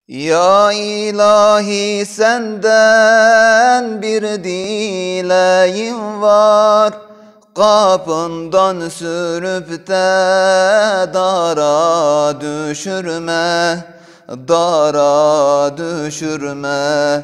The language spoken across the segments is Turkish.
Ya ilahi senden bir dileğim var, kapından sürüp de dara düşürme, dara düşürme.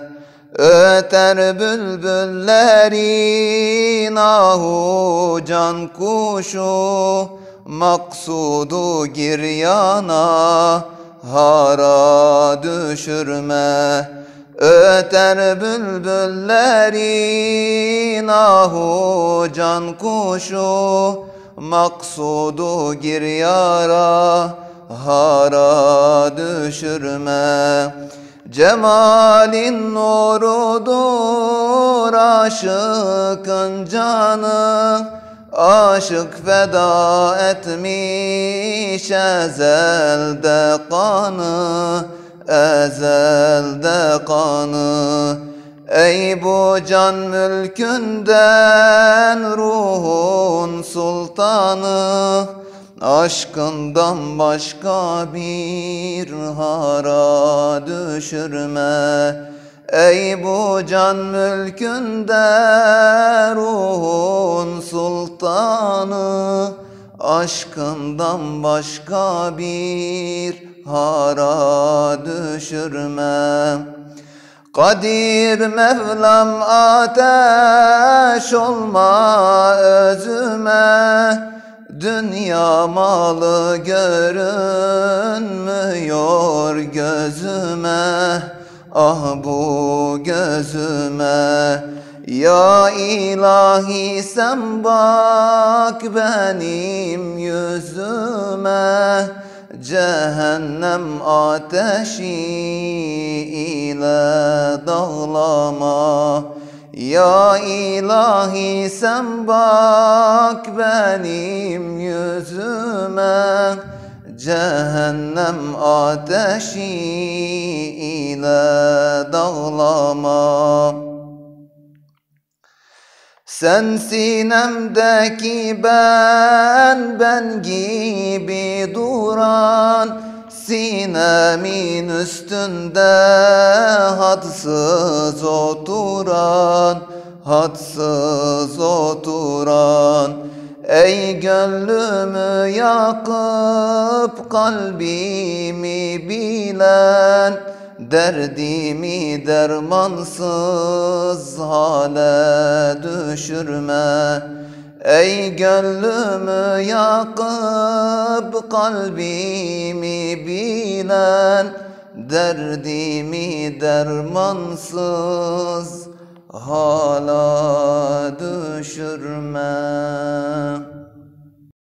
Öter bülbüllerin ahu can kuşu, maksudu giryana hara düşürme. Öter bülbüllerin ahu can kuşu, maksudu giryara hara düşürme. Cemalin nurudur aşıkın canı, aşık feda etmiş ezelde kanı, ezelde kanı. Ey bu can mülkünden ruhun sultanı, aşkından başka bir hara düşürme. Ey bu can mülkünde ruhun sultanı, aşkından başka bir hara düşürme. Kadir Mevlam ateş olma özüme, dünya malı görünmüyor gözüme, ah bu gözüme. Ya ilahi sen bak benim yüzüme, cehennem ateşi ile dağlama. Ya ilahi sen bak benim yüzüme, cehennem ateşi ile dağlama. Sen sinemdeki ben gibi duran, sinemin üstünde hadsız oturan, hadsız oturan. Ey gönlümü yakıp kalbimi bilen, derdimi dermansız hale düşürme. Ey gönlümü yakıp kalbimi bilen, derdimi dermansız hala düşürme.